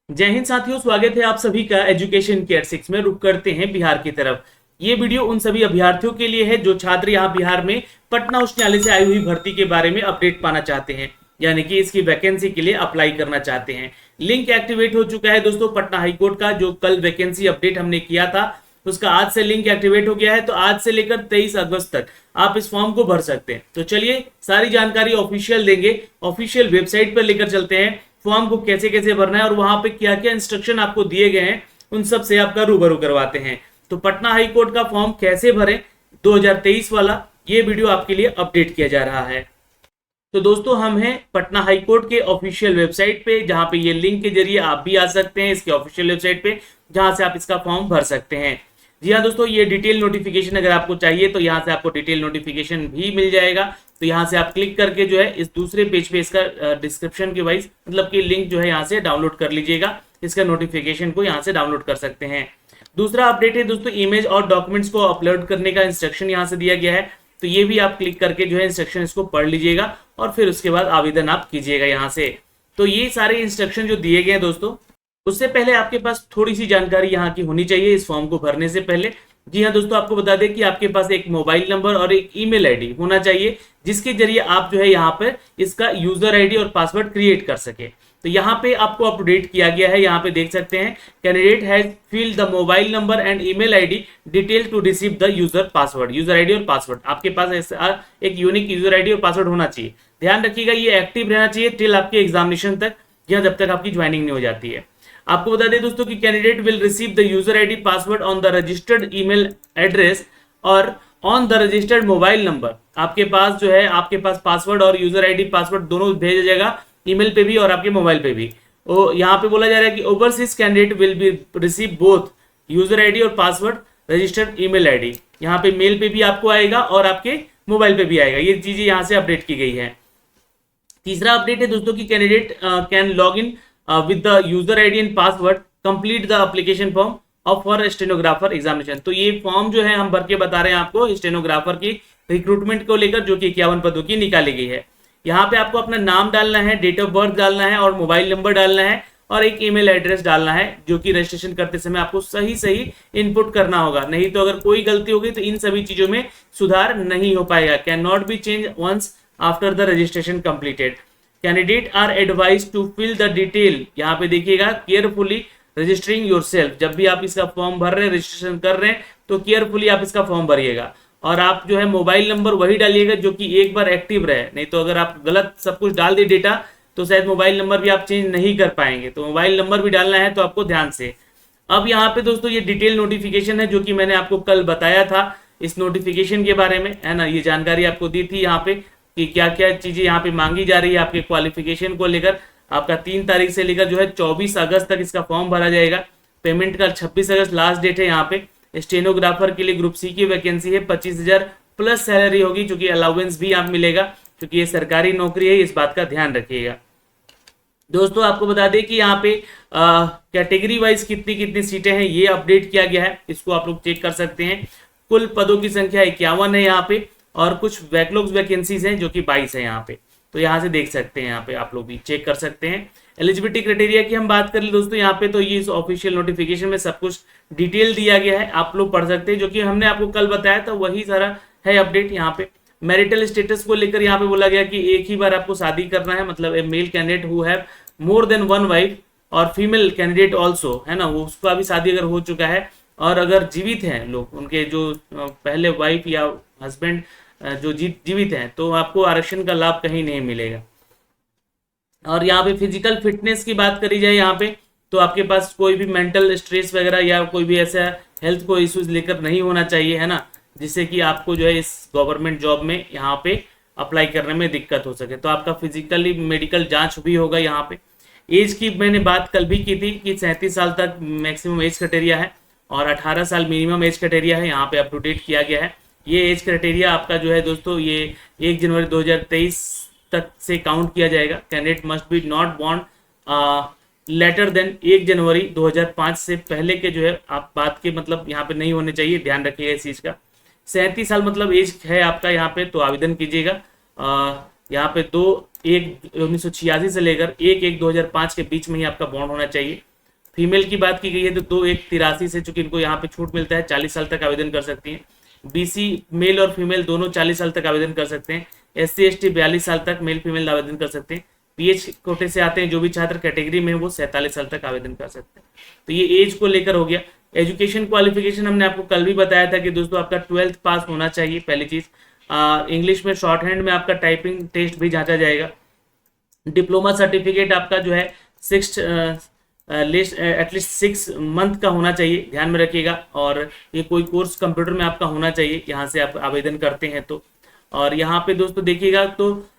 जय हिंद साथियों, स्वागत है आप सभी का एजुकेशन केयर 6 में। रुक करते हैं बिहार की तरफ। ये वीडियो उन सभी अभ्यर्थियों के लिए है जो छात्र यहाँ बिहार में पटना उच्च न्यायालय से आई हुई भर्ती के बारे में अपडेट पाना चाहते हैं, यानी कि इसकी वैकेंसी के लिए अप्लाई करना चाहते हैं। लिंक एक्टिवेट हो चुका है दोस्तों पटना हाईकोर्ट का। जो कल वैकेंसी अपडेट हमने किया था उसका आज से लिंक एक्टिवेट हो गया है, तो आज से लेकर 23 अगस्त तक आप इस फॉर्म को भर सकते हैं। तो चलिए सारी जानकारी ऑफिशियल देंगे, ऑफिशियल वेबसाइट पर लेकर चलते हैं। फॉर्म को कैसे कैसे भरना है और वहां पे क्या क्या इंस्ट्रक्शन आपको दिए गए हैं उन सब से आपका रूबरू करवाते हैं। तो पटना हाई कोर्ट का फॉर्म कैसे भरें 2023 वाला, ये वीडियो आपके लिए अपडेट किया जा रहा है। तो दोस्तों हम हैं पटना हाई कोर्ट के ऑफिशियल वेबसाइट पे, जहां पे ये लिंक के जरिए आप भी आ सकते हैं इसके ऑफिशियल वेबसाइट पे, जहां से आप इसका फॉर्म भर सकते हैं। जी हाँ दोस्तों, ये डिटेल नोटिफिकेशन अगर आपको चाहिए तो यहाँ से आपको डिटेल नोटिफिकेशन भी मिल जाएगा। तो यहाँ से आप क्लिक करके जो है इस दूसरे पेज पे इसका डिस्क्रिप्शन के वाइज मतलब कि लिंक जो है यहाँ से डाउनलोड कर लीजिएगा। इसका नोटिफिकेशन को यहाँ से डाउनलोड कर सकते हैं। दूसरा अपडेट है दोस्तों, इमेज और डॉक्यूमेंट्स को अपलोड करने का इंस्ट्रक्शन यहाँ से दिया गया है। तो ये भी आप क्लिक करके जो है इंस्ट्रक्शन इसको पढ़ लीजिएगा और फिर उसके बाद आवेदन आप कीजिएगा यहाँ से। तो ये सारे इंस्ट्रक्शन जो दिए गए हैं दोस्तों, उससे पहले आपके पास थोड़ी सी जानकारी यहाँ की होनी चाहिए इस फॉर्म को भरने से पहले। जी हाँ दोस्तों, आपको बता दें कि आपके पास एक मोबाइल नंबर और एक ईमेल आईडी होना चाहिए, जिसके जरिए आप जो है यहाँ पर इसका यूजर आईडी और पासवर्ड क्रिएट कर सके। तो यहाँ पे आपको अपडेट किया गया है, यहाँ पे देख सकते हैं candidate has fill the mobile number and email ID detail to receive the user password. User ID और पासवर्ड आपके पास ऐसा एक यूनिक यूजर आईडी और पासवर्ड होना चाहिए। ध्यान रखिएगा ये एक्टिव रहना चाहिए टिल आपके एग्जामिनेशन तक, या जब तक आपकी ज्वाइनिंग नहीं हो जाती है। आपको बता दें दोस्तों कि candidate will receive the user ID password on the registered email address और on the registered mobile number. आपके पास जो है आपके पास पासवर्ड और यूजर आईडी पासवर्ड दोनों भेजा जाएगा, ईमेल पे भी और आपके मोबाइल पे भी। यहाँ पे बोला जा रहा है कि overseas candidate will be receive both user ID और पासवर्ड रजिस्टर्ड ईमेल आईडी। यहाँ पे मेल पे भी आपको आएगा और आपके मोबाइल पे भी आएगा। ये चीजें यहाँ से अपडेट की गई है। तीसरा अपडेट है दोस्तों कि candidate can log in with the user ID and password complete the application form of for stenographer examination. तो ये फॉर्म जो है हम भर के बता रहे हैं आपको स्टेनोग्राफर की रिक्रूटमेंट को लेकर, जो कि 51 पदों की निकाली गई है। यहाँ पे आपको अपना नाम डालना है, डेट ऑफ बर्थ डालना है और मोबाइल नंबर डालना है और एक ईमेल एड्रेस डालना है, जो कि रजिस्ट्रेशन करते समय आपको सही सही इनपुट करना होगा। नहीं तो अगर कोई गलती होगी तो इन सभी चीजों में सुधार नहीं हो पाएगा। Can not be change once after the registration completed. Candidate are advise to fill the detail, यहाँ पे देखिएगा केयरफुली रजिस्टरिंग योरसेल्फ। जब भी आप इसका फॉर्म भर रहे हैं, रजिस्ट्रेशन कर रहे हैं, तो केयरफुली आप इसका फॉर्म भरिएगा और आप जो है मोबाइल नंबर वही डालिएगा जो कि एक बार एक्टिव रहे। नहीं तो अगर आप गलत सब कुछ डाल दी डेटा तो शायद मोबाइल नंबर भी आप चेंज नहीं कर पाएंगे। तो मोबाइल नंबर भी डालना है तो आपको ध्यान से। अब यहाँ पे दोस्तों ये डिटेल नोटिफिकेशन है जो कि मैंने आपको कल बताया था इस नोटिफिकेशन के बारे में, है ना। ये जानकारी आपको दी थी यहाँ पे कि क्या क्या चीजें यहाँ पे मांगी जा रही है आपके क्वालिफिकेशन को लेकर। आपका 3 तारीख से लेकर जो है 24 अगस्त तक इसका फॉर्म भरा जाएगा। पेमेंट का 26 अगस्त लास्ट डेट है। यहाँ पे स्टेनोग्राफर के लिए ग्रुप सी की वैकेंसी है। 25,000 प्लस सैलरी होगी, क्योंकि अलाउंस भी आप मिलेगा, क्योंकि ये सरकारी नौकरी है, इस बात का ध्यान रखिएगा। दोस्तों आपको बता दें कि यहाँ पे कैटेगरी वाइज कितनी कितनी सीटें हैं ये अपडेट किया गया है, इसको आप लोग चेक कर सकते हैं। कुल पदों की संख्या 51 है यहाँ पे और कुछ बैकलॉग्स वैकेंसीज हैं जो कि 22 है यहाँ पे। तो यहाँ से देख सकते हैं, यहाँ पे आप लोग भी चेक कर सकते हैं। एलिजिबिलिटी क्राइटेरिया की हम बात कर ले दोस्तों, यहाँ पे तो ये इस ऑफिशियल नोटिफिकेशन में सब कुछ डिटेल दिया गया है, आप लोग पढ़ सकते हैं। जो कि हमने आपको कल बताया था वही सारा है अपडेट। यहाँ पे मैरिटल स्टेटस को लेकर यहाँ पे बोला गया कि एक ही बार आपको शादी करना है, मतलब a male candidate who have more than 1 wife और फीमेल कैंडिडेट ऑल्सो, है ना, वो उसका भी शादी अगर हो चुका है और अगर जीवित हैं लोग, उनके जो पहले वाइफ या हस्बैंड जो जीवित हैं, तो आपको आरक्षण का लाभ कहीं नहीं मिलेगा। और यहाँ पे फिजिकल फिटनेस की बात करी जाए यहाँ पे, तो आपके पास कोई भी मेंटल स्ट्रेस वगैरह या कोई भी ऐसा हेल्थ को इश्यूज लेकर नहीं होना चाहिए, है ना, जिससे कि आपको जो है इस गवर्नमेंट जॉब में यहाँ पे अप्लाई करने में दिक्कत हो सके। तो आपका फिजिकली मेडिकल जांच भी होगा यहाँ पे। एज की मैंने बात कल भी की थी कि 37 साल तक मैक्सिमम एज क्राइटेरिया है और 18 साल मिनिमम एज क्राइटेरिया है। यहाँ पे अप टू डेट किया गया है। ये एज क्राइटेरिया आपका जो है दोस्तों, ये 1 जनवरी 2023 तक से काउंट किया जाएगा। Candidate must be not born later than 1 January 2005 से पहले के जो है आप बात के मतलब यहाँ पे नहीं होने चाहिए, ध्यान रखिएगा इस चीज का। 37 साल मतलब एज है आपका यहाँ पे, तो आवेदन कीजिएगा। यहाँ पे 2/1/1986 से लेकर 1/1/2005 के बीच में ही आपका बॉन्ड होना चाहिए। फीमेल की बात की गई है तो 2/1/83 से, चूंकि इनको यहाँ पे छूट मिलता है, 40 साल तक आवेदन कर सकती हैं। बीसी मेल और फीमेल दोनों 40 साल तक आवेदन कर सकते हैं। SC ST 42 साल तक मेल फीमेल आवेदन कर सकते हैं। PH कोटे से आते हैं जो भी छात्र कैटेगरी में है वो 47 साल तक आवेदन कर सकते हैं। तो ये एज को लेकर हो गया। एजुकेशन क्वालिफिकेशन हमने आपको कल भी बताया था कि दोस्तों आपका 12th पास होना चाहिए, पहली चीज। इंग्लिश में शॉर्ट हैंड में आपका टाइपिंग टेस्ट भी जांचा जाएगा। डिप्लोमा सर्टिफिकेट आपका जो है एटलीस्ट 6 मंथ का होना चाहिए, ध्यान में रखिएगा। और ये कोई कोर्स कंप्यूटर में आपका होना चाहिए यहाँ से आप आवेदन करते हैं तो। और यहाँ पे दोस्तों देखिएगा तो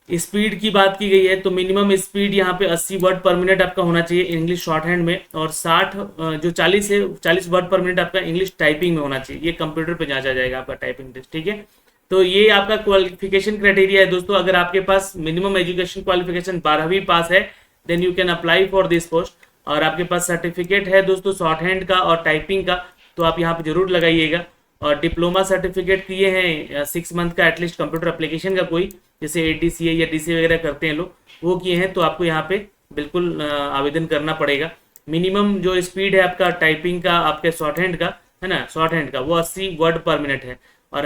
स्पीड की बात की गई है तो मिनिमम स्पीड यहाँ पे 80 वर्ड पर मिनट आपका होना चाहिए इंग्लिश शॉर्ट हैंड में, और 40 वर्ड पर मिनट आपका इंग्लिश टाइपिंग में होना चाहिए। ये कंप्यूटर पे जांचा जाएगा आपका टाइपिंग टेस्ट, ठीक है। तो ये आपका क्वालिफिकेशन क्राइटेरिया है दोस्तों। अगर आपके पास मिनिमम एजुकेशन क्वालिफिकेशन 12वीं पास है then you can apply for this post, और आपके पास सर्टिफिकेट है दोस्तों शॉर्ट हैंड का और टाइपिंग का तो आप यहाँ पे जरूर लगाइएगा। और डिप्लोमा सर्टिफिकेट किए हैं 6 मंथ का एटलीस्ट कंप्यूटर एप्लीकेशन का कोई, जैसे ADCA या DC वगैरह करते हैं लोग, वो किए हैं तो आपको यहाँ पे बिल्कुल आवेदन करना पड़ेगा। मिनिमम जो स्पीड है आपका टाइपिंग का, आपके शॉर्ट हैंड का है ना, शॉर्ट हैंड का वो 80 वर्ड पर मिनट है, और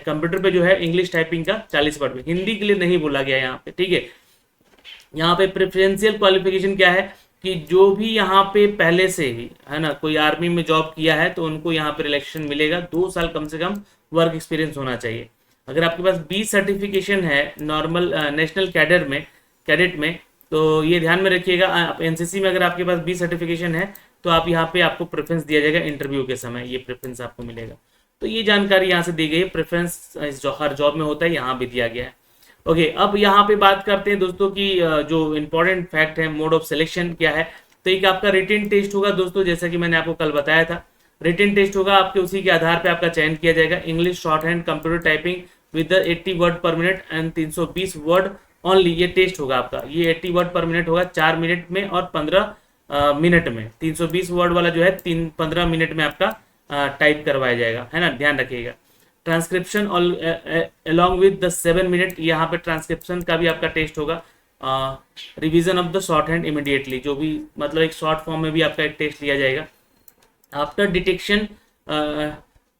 कंप्यूटर पे जो है इंग्लिश टाइपिंग का 40 वर्ड में। हिंदी के लिए नहीं बोला गया यहाँ पे, ठीक है। यहाँ पे प्रेफरेंशियल क्वालिफिकेशन क्या है कि जो भी यहाँ पे पहले से ही है ना कोई आर्मी में जॉब किया है तो उनको यहाँ पे रिलैक्सेशन मिलेगा। 2 साल कम से कम वर्क एक्सपीरियंस होना चाहिए। अगर आपके पास 20 सर्टिफिकेशन है नॉर्मल नेशनल कैडेट में तो ये ध्यान में रखिएगा। आप NCC में अगर आपके पास 20 सर्टिफिकेशन है तो आप यहाँ पे आपको प्रेफरेंस दिया जाएगा इंटरव्यू के समय, ये प्रेफरेंस आपको मिलेगा। तो ये जानकारी यहाँ से दी गई है। प्रेफरेंस हर जॉब में होता है, यहाँ भी दिया गया है। ओके, अब यहाँ पे बात करते हैं दोस्तों की जो इम्पोर्टेंट फैक्ट है मोड ऑफ सिलेक्शन क्या है। तो एक आपका रिटन टेस्ट होगा दोस्तों, जैसा कि मैंने आपको कल बताया था। रिटन टेस्ट होगा आपके, उसी के आधार पे आपका चयन किया जाएगा। English short hand computer typing with 80 word per minute and 320 word only, ये टेस्ट होगा आपका। ये 80 वर्ड पर मिनट होगा 4 मिनट में और 15 मिनट में। 320 वर्ड वाला जो है 15 मिनट में आपका टाइप करवाया जाएगा, है ना, ध्यान रखिएगा। Transcription along with the 7 minute, यहाँ पे ट्रांसक्रिप्शन का भी आपका टेस्ट होगा। Revision of the short hand immediately, जो भी मतलब एक शॉर्ट फॉर्म में भी आपका एक टेस्ट लिया जाएगा। After detection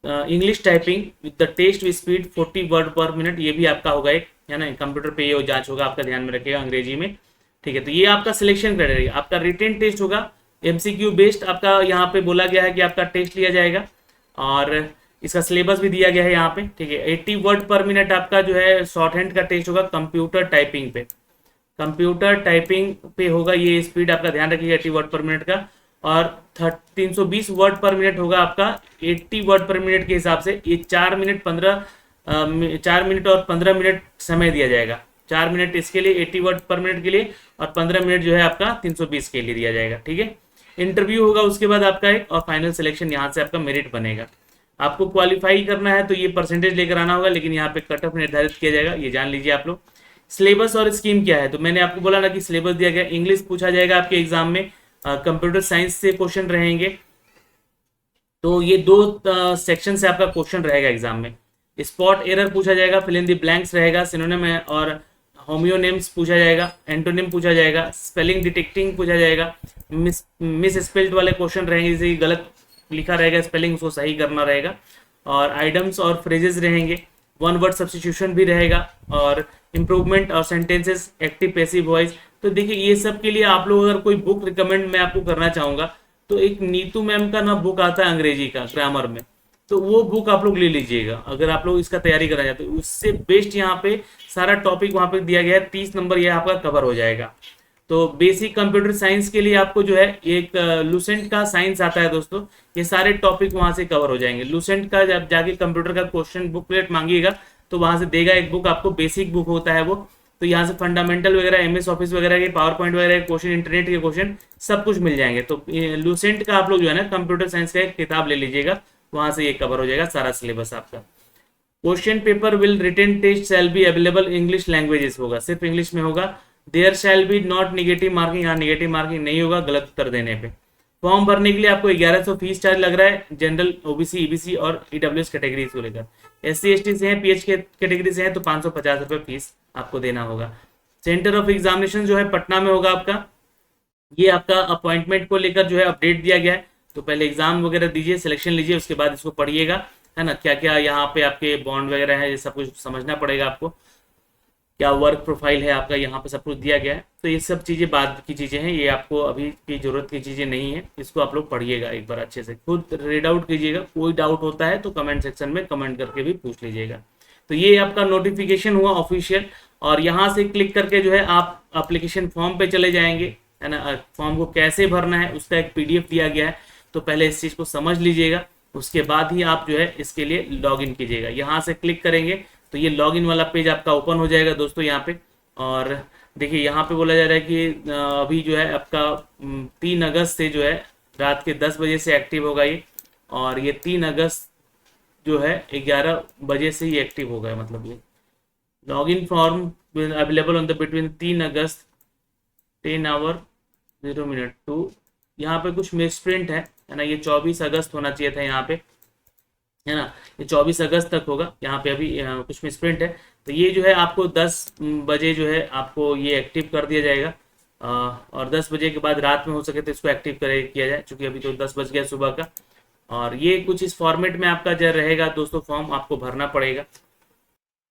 English typing with the test with speed 40 word per minute, ये भी आपका होगा एक, है ना, कंप्यूटर पे ये जांच होगा आपका, ध्यान में रखिएगा अंग्रेजी में, ठीक है। तो ये आपका सिलेक्शन क्राइटेरिया। आपका रिटन टेस्ट होगा MCQ बेस्ड, आपका यहाँ पे बोला गया है कि आपका टेस्ट लिया जाएगा, और इसका सिलेबस भी दिया गया है यहाँ पे, ठीक है। 80 वर्ड पर मिनट आपका जो है शॉर्ट हैंड का टेस्ट होगा कंप्यूटर टाइपिंग पे। कंप्यूटर टाइपिंग पे होगा ये स्पीड, आपका ध्यान रखिएगा 80 वर्ड पर मिनट का। और 320 वर्ड पर मिनट होगा आपका 80 वर्ड पर मिनट के हिसाब से। ये 4 मिनट और 15 मिनट समय दिया जाएगा। 4 मिनट इसके लिए 80 वर्ड पर मिनट के लिए, और 15 मिनट जो है आपका 320 के लिए दिया जाएगा, ठीक है। इंटरव्यू होगा उसके बाद आपका एक, और फाइनल सिलेक्शन यहाँ से आपका मेरिट बनेगा। आपको क्वालिफाई करना है तो ये परसेंटेज लेकर आना होगा, लेकिन यहाँ पे कट ऑफ निर्धारित किया जाएगा, ये जान लीजिए आप लोग। सिलेबस और स्कीम क्या है, तो मैंने आपको बोला ना कि सिलेबस दिया गया। इंग्लिश पूछा जाएगा आपके एग्जाम में, कंप्यूटर साइंस से क्वेश्चन रहेंगे, तो ये 2 सेक्शन से आपका क्वेश्चन रहेगा एग्जाम में। स्पॉट एरर पूछा जाएगा, फिल इन द ब्लैंक्स रहेगा, सिनोनिम और होम्योनिम्स पूछा जाएगा, एंटोनिम पूछा जाएगा, स्पेलिंग डिटेक्टिंग पूछा जाएगा, मिस स्पेल्ड वाले क्वेश्चन रहेंगे, जैसे गलत लिखा रहेगा स्पेलिंग उसको सही करना रहेगा, और आइटम्स और फ्रेजेस रहेंगे, 1 वर्ड सब्स्टिट्यूशन भी रहेगा, और इम्प्रूवमेंट और सेंटेंसेस, एक्टिव पैसिव वॉइस। तो देखिए ये सब के लिए आप लोग अगर कोई बुक रिकमेंड मैं आपको करना चाहूँगा तो एक नीतू मैम का ना बुक आता है अंग्रेजी का ग्रामर में, तो वो बुक आप लोग ले लीजिएगा अगर आप लोग इसका तैयारी करना चाहते हो। उससे बेस्ट यहाँ पे सारा टॉपिक वहाँ पे दिया गया है, 30 नंबर ये आपका कवर हो जाएगा। तो बेसिक कंप्यूटर साइंस के लिए आपको जो है एक लूसेंट का साइंस आता है दोस्तों, ये सारे टॉपिक वहां से कवर हो जाएंगे। लूसेंट का जब जाके कंप्यूटर का क्वेश्चन बुकलेट मांगिएगा तो वहां से देगा एक बुक आपको, बेसिक बुक होता है वो। तो यहाँ से फंडामेंटल वगैरह, MS ऑफिस वगैरह के, पावर पॉइंट वगैरह के क्वेश्चन, इंटरनेट के क्वेश्चन सब कुछ मिल जाएंगे। तो लूसेंट का आप लोग जो है ना कंप्यूटर साइंस का एक किताब ले लीजिएगा, वहां से ये कवर हो जाएगा सारा सिलेबस आपका। Question paper will written test shall be available English languages होगा, सिर्फ इंग्लिश में होगा। There shall be not negative marking, यहाँ निगेटिव मार्किंग नहीं होगा गलत उत्तर देने पे। फॉर्म भरने के लिए आपको 1100 फीस चार्ज लग रहा है, जनरल, OBC, EBC और EWS कैटेगरी को लेकर। SC ST से हैं, PH कैटेगरी से हैं तो 550 रुपये फीस आपको देना होगा। सेंटर ऑफ एग्जामिनेशन जो है पटना में होगा आपका, ये आपका अपॉइंटमेंट को लेकर जो है अपडेट दिया गया है। तो पहले एग्जाम वगैरह दीजिए, सिलेक्शन लीजिए, उसके बाद इसको पढ़िएगा, है ना। क्या क्या यहाँ पे आपके बॉन्ड वगैरह है, ये सब कुछ समझना पड़ेगा आपको। क्या वर्क प्रोफाइल है आपका, यहाँ पे सब कुछ दिया गया है। तो ये सब चीज़ें बाद की चीज़ें हैं, ये आपको अभी की ज़रूरत की चीज़ें नहीं है। इसको आप लोग पढ़िएगा एक बार अच्छे से, खुद रीड आउट कीजिएगा। कोई डाउट होता है तो कमेंट सेक्शन में कमेंट करके भी पूछ लीजिएगा। तो ये आपका नोटिफिकेशन हुआ ऑफिशियल, और यहाँ से क्लिक करके जो है आप एप्लीकेशन फॉर्म पे चले जाएंगे, है ना। फॉर्म को कैसे भरना है उसका एक PDF दिया गया है, तो पहले इस चीज़ को समझ लीजिएगा, उसके बाद ही आप जो है इसके लिए लॉगिन कीजिएगा। यहाँ से क्लिक करेंगे तो ये लॉगिन वाला पेज आपका ओपन हो जाएगा दोस्तों यहाँ पे। और देखिए यहाँ पे बोला जा रहा है कि अभी जो है आपका 3 अगस्त से जो है रात के 10 बजे से एक्टिव होगा ये, और ये 3 अगस्त जो है 11 बजे से ही एक्टिव होगा। मतलब ये login form available on the between 3 August 10 hour 0 minute to, यहाँ पे कुछ मिसप्रिंट है ना। ये 24 अगस्त होना चाहिए था यहाँ पे, है ना। ये 24 अगस्त तक होगा, यहाँ पे अभी कुछ मिसप्रिंट है। तो ये जो है आपको 10 बजे जो है आपको ये एक्टिव कर दिया जाएगा, और 10 बजे के बाद रात में हो सके तो इसको एक्टिव किया जाए, क्योंकि अभी तो 10 बज गया सुबह का। और ये कुछ इस फॉर्मेट में आपका जो रहेगा दोस्तों, फॉर्म आपको भरना पड़ेगा।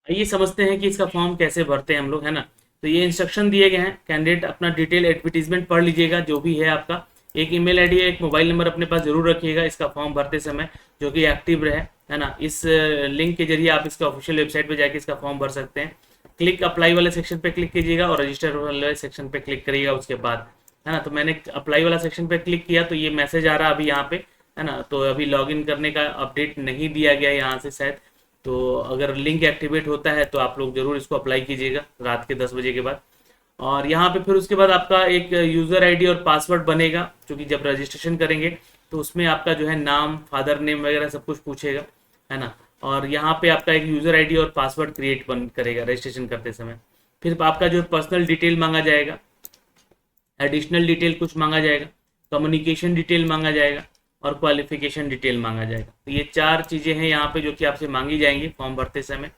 आइए समझते हैं कि इसका फॉर्म कैसे भरते हैं हम लोग, है ना। तो ये इंस्ट्रक्शन दिए गए हैं, कैंडिडेट अपना डिटेल एडवर्टीजमेंट पढ़ लीजिएगा जो भी है आपका। एक ईमेल आईडी एक मोबाइल नंबर अपने पास जरूर रखिएगा इसका फॉर्म भरते समय, जो कि एक्टिव रहे, है ना। इस लिंक के जरिए आप इसका ऑफिशियल वेबसाइट पे जाके इसका फॉर्म भर सकते हैं। क्लिक अप्लाई वाले सेक्शन पे क्लिक कीजिएगा और रजिस्टर वाले सेक्शन पे क्लिक करिएगा उसके बाद, है ना। तो मैंने अप्लाई वाला सेक्शन पे क्लिक किया तो ये मैसेज आ रहा अभी यहाँ पे, है ना। तो अभी लॉगिन करने का अपडेट नहीं दिया गया यहाँ से शायद, तो अगर लिंक एक्टिवेट होता है तो आप लोग जरूर इसको अप्लाई कीजिएगा रात के 10 बजे के बाद। और यहाँ पे फिर उसके बाद आपका एक यूज़र आईडी और पासवर्ड बनेगा, क्योंकि जब रजिस्ट्रेशन करेंगे तो उसमें आपका जो है नाम, फादर नेम वगैरह सब कुछ पूछेगा, है ना। और यहाँ पे आपका एक यूज़र आईडी और पासवर्ड क्रिएट करेगा रजिस्ट्रेशन करते समय। फिर आपका जो पर्सनल डिटेल मांगा जाएगा, एडिशनल डिटेल कुछ मांगा जाएगा, कम्युनिकेशन डिटेल मांगा जाएगा, और क्वालिफिकेशन डिटेल मांगा जाएगा। तो ये 4 चीज़ें हैं यहाँ पे जो कि आपसे मांगी जाएंगी फॉर्म भरते समय।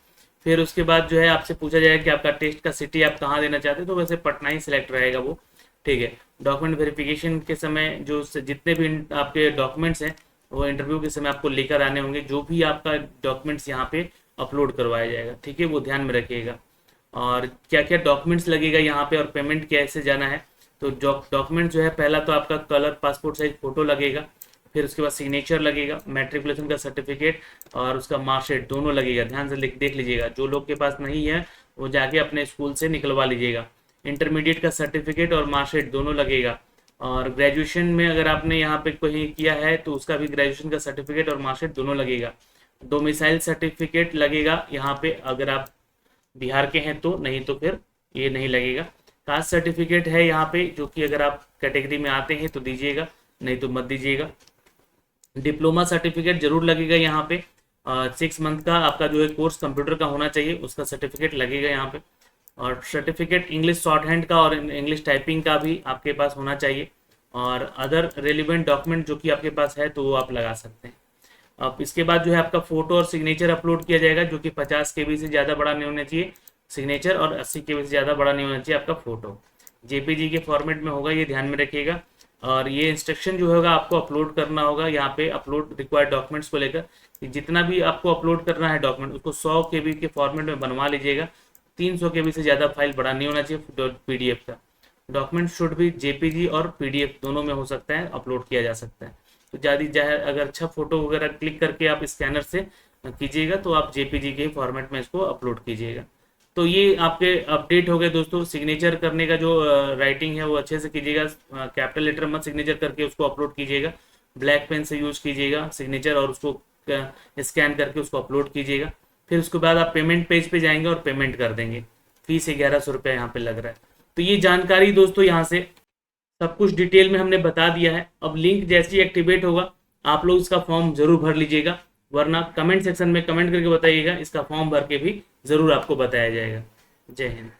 फिर उसके बाद जो है आपसे पूछा जाएगा कि आपका टेस्ट का सिटी आप कहाँ देना चाहते हैं, तो वैसे पटना ही सिलेक्ट रहेगा वो, ठीक है। डॉक्यूमेंट वेरिफिकेशन के समय जो जितने भी आपके डॉक्यूमेंट्स हैं वो इंटरव्यू के समय आपको लेकर आने होंगे, जो भी आपका डॉक्यूमेंट्स यहाँ पे अपलोड करवाया जाएगा, ठीक है, वो ध्यान में रखिएगा। और क्या क्या डॉक्यूमेंट्स लगेगा यहाँ पे और पेमेंट कैसे जाना है। तो डॉक्यूमेंट जो है, पहला तो आपका कलर पासपोर्ट साइज फोटो लगेगा, फिर उसके बाद सिग्नेचर लगेगा, मैट्रिकुलेशन का सर्टिफिकेट और उसका मार्कशीट दोनों लगेगा। ध्यान से देख लीजिएगा, जो लोग के पास नहीं है वो जाके अपने स्कूल से निकलवा लीजिएगा। इंटरमीडिएट का सर्टिफिकेट और मार्कशीट दोनों लगेगा। और ग्रेजुएशन में अगर आपने यहाँ पे कहीं किया है तो उसका भी ग्रेजुएशन का सर्टिफिकेट और मार्कशीट दोनों लगेगा। डोमिसाइल सर्टिफिकेट लगेगा यहाँ पे अगर आप बिहार के हैं तो, नहीं तो फिर ये नहीं लगेगा। कास्ट सर्टिफिकेट है यहाँ पे, जो कि अगर आप कैटेगरी में आते हैं तो दीजिएगा, नहीं तो मत दीजिएगा। डिप्लोमा सर्टिफिकेट जरूर लगेगा यहाँ पे। 6 मंथ का आपका जो है कोर्स कंप्यूटर का होना चाहिए, उसका सर्टिफिकेट लगेगा यहाँ पे। और सर्टिफिकेट इंग्लिश शॉर्ट हैंड का और इंग्लिश टाइपिंग का भी आपके पास होना चाहिए। और अदर रेलिवेंट डॉक्यूमेंट जो कि आपके पास है तो वो आप लगा सकते हैं। अब इसके बाद जो है आपका फोटो और सिग्नेचर अपलोड किया जाएगा, जो कि 50 KB से ज़्यादा बड़ा नहीं होना चाहिए सिग्नेचर, और 80 KB से ज़्यादा बड़ा नहीं होना चाहिए आपका फोटो। JPG के फॉर्मेट में होगा, ये ध्यान में रखिएगा। और ये इंस्ट्रक्शन जो होगा आपको अपलोड करना होगा यहाँ पे, अपलोड रिक्वायर्ड डॉक्यूमेंट्स को लेकर कि जितना भी आपको अपलोड करना है डॉक्यूमेंट उसको 100 KB के फॉर्मेट में बनवा लीजिएगा। 300 KB से ज़्यादा फाइल बड़ा नहीं होना चाहिए PDF का। डॉक्यूमेंट शुड भी JPG और PDF दोनों में हो सकता है, अपलोड किया जा सकता है। तो ज़्यादा अगर अच्छा फोटो वगैरह क्लिक करके आप स्कैनर से कीजिएगा तो आप JPG के फॉर्मेट में इसको अपलोड कीजिएगा। तो ये आपके अपडेट हो गए दोस्तों। सिग्नेचर करने का जो राइटिंग है वो अच्छे से कीजिएगा, कैपिटल लेटर मत सिग्नेचर करके उसको अपलोड कीजिएगा, ब्लैक पेन से यूज कीजिएगा सिग्नेचर और उसको स्कैन करके उसको अपलोड कीजिएगा। फिर उसके बाद आप पेमेंट पेज पे जाएंगे और पेमेंट कर देंगे। फीस 1100 रुपये यहाँ पे लग रहा है। तो ये जानकारी दोस्तों यहाँ से सब कुछ डिटेल में हमने बता दिया है। अब लिंक जैसे ही एक्टिवेट होगा आप लोग इसका फॉर्म जरूर भर लीजिएगा, वरना कमेंट सेक्शन में कमेंट करके बताइएगा, इसका फॉर्म भर के भी जरूर आपको बताया जाएगा। जय हिंद।